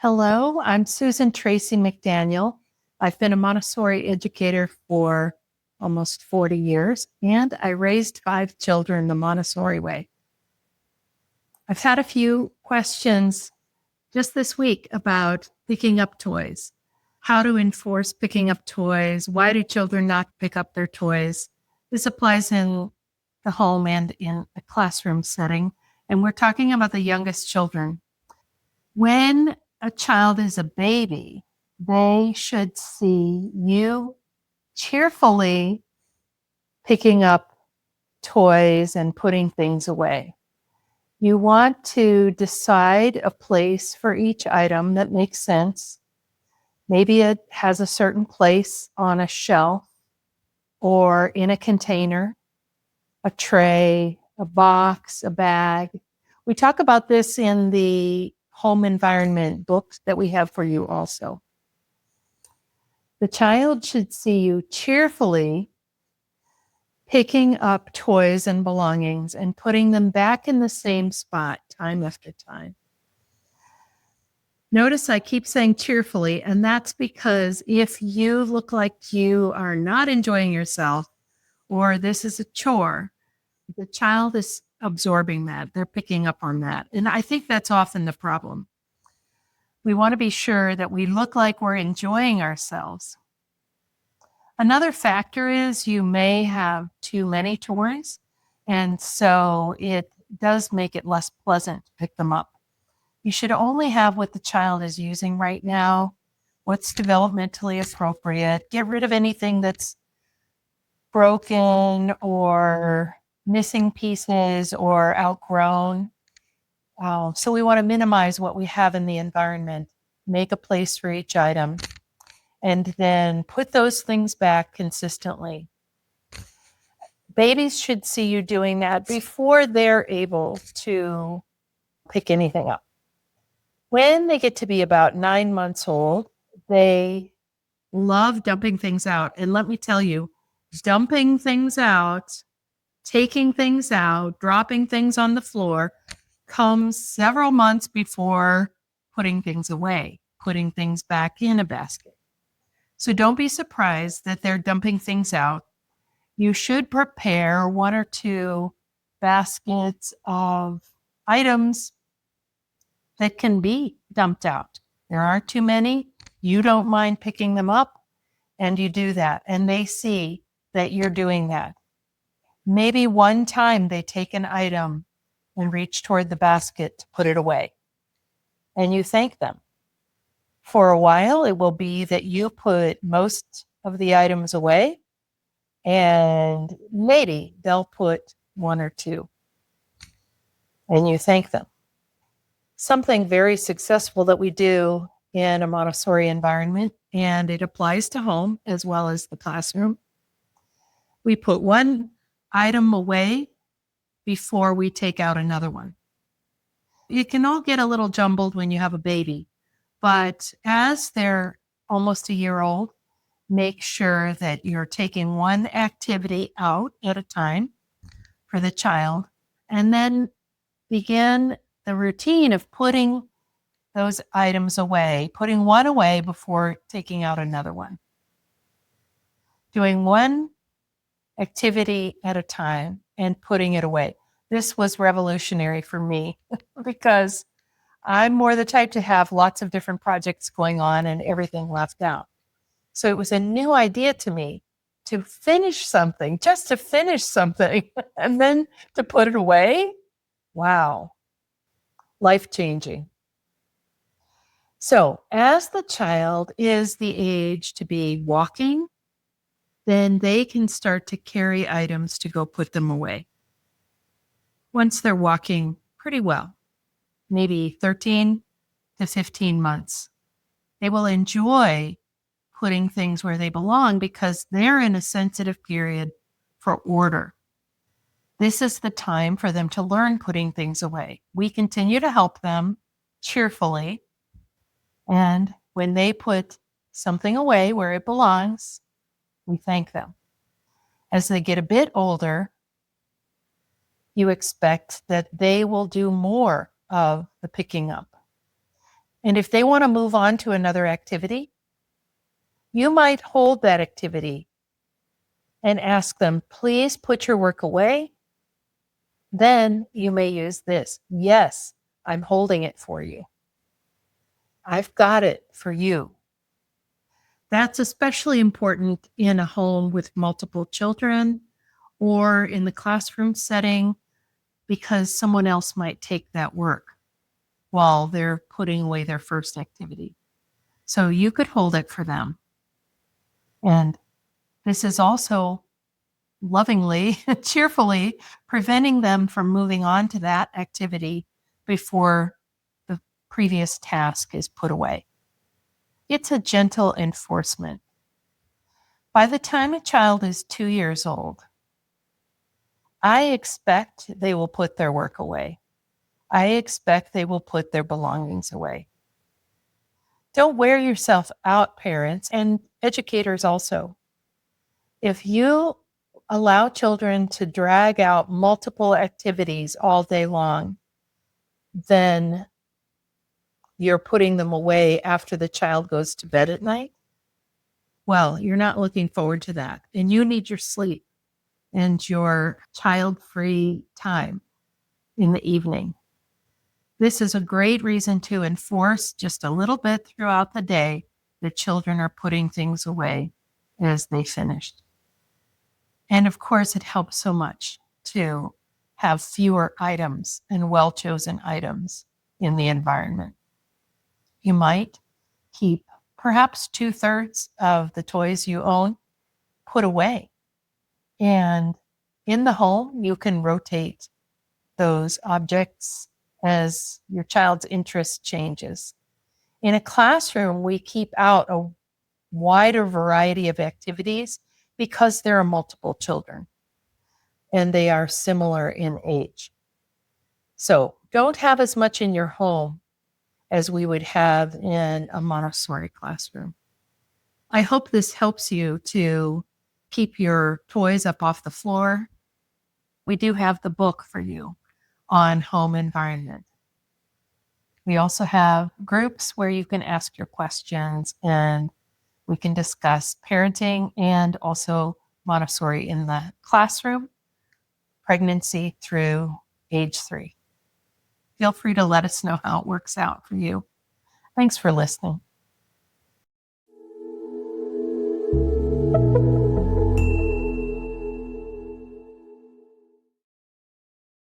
Hello, I'm Susan Tracy McDaniel. I've been a Montessori educator for almost 40 years, and I raised 5 children the Montessori way. I've had a few questions just this week about picking up toys, how to enforce picking up toys, why do children not pick up their toys? This applies in the home and in a classroom setting, and we're talking about the youngest children. When a child is a baby, they should see you cheerfully picking up toys and putting things away. You want to decide a place for each item that makes sense. Maybe it has a certain place on a shelf or in a container, a tray, a box, a bag. We talk about this in the home environment books that we have for you also. The child should see you cheerfully picking up toys and belongings and putting them back in the same spot time after time. Notice I keep saying cheerfully, and that's because if you look like you are not enjoying yourself or this is a chore, the child is absorbing that. They're picking up on that. And I think that's often the problem. We want to be sure that we look like we're enjoying ourselves. Another factor is you may have too many toys, and so it does make it less pleasant to pick them up. You should only have what the child is using right now, what's developmentally appropriate. Get rid of anything that's broken or missing pieces or outgrown. So we want to minimize what we have in the environment, make a place for each item, and then put those things back consistently. Babies should see you doing that before they're able to pick anything up. When they get to be about 9 months old, they love dumping things out. And let me tell you, dumping things out, taking things out, dropping things on the floor comes several months before putting things away, putting things back in a basket. So don't be surprised that they're dumping things out. You should prepare 1 or 2 baskets of items that can be dumped out. There aren't too many. You don't mind picking them up, and you do that. And they see that you're doing that. Maybe one time they take an item and reach toward the basket to put it away, and you thank them. For a while, it will be that you put most of the items away, and maybe they'll put 1 or 2, and you thank them. Something very successful that we do in a Montessori environment, and it applies to home as well as the classroom. We put one item away before we take out another one. It can all get a little jumbled when you have a baby, but as they're almost a year old, make sure that you're taking one activity out at a time for the child, and then begin the routine of putting those items away, putting one away before taking out another one. Doing one activity at a time and putting it away. This was revolutionary for me because I'm more the type to have lots of different projects going on and everything left out. So it was a new idea to me to finish something, just to finish something, and then to put it away. Wow. Life-changing. So as the child is the age to be walking, then they can start to carry items to go put them away. Once they're walking pretty well, maybe 13 to 15 months, they will enjoy putting things where they belong because they're in a sensitive period for order. This is the time for them to learn putting things away. We continue to help them cheerfully, and when they put something away where it belongs, we thank them. As they get a bit older, you expect that they will do more of the picking up. And if they want to move on to another activity, you might hold that activity and ask them, please put your work away. Then you may use this. Yes, I'm holding it for you. I've got it for you. That's especially important in a home with multiple children or in the classroom setting because someone else might take that work while they're putting away their first activity. So you could hold it for them. And this is also lovingly, cheerfully preventing them from moving on to that activity before the previous task is put away. It's a gentle enforcement. By the time a child is 2 years old, I expect they will put their work away. I expect they will put their belongings away. Don't wear yourself out, parents and educators also. If you allow children to drag out multiple activities all day long, then you're putting them away after the child goes to bed at night. Well, you're not looking forward to that. And you need your sleep and your child-free time in the evening. This is a great reason to enforce just a little bit throughout the day that children are putting things away as they finish. And of course, it helps so much to have fewer items and well-chosen items in the environment. You might keep perhaps 2/3 of the toys you own put away. And in the home, you can rotate those objects as your child's interest changes. In a classroom, we keep out a wider variety of activities because there are multiple children and they are similar in age. So don't have as much in your home as we would have in a Montessori classroom. I hope this helps you to keep your toys up off the floor. We do have the book for you on home environment. We also have groups where you can ask your questions and we can discuss parenting and also Montessori in the classroom, pregnancy through age 3. Feel free to let us know how it works out for you. Thanks for listening.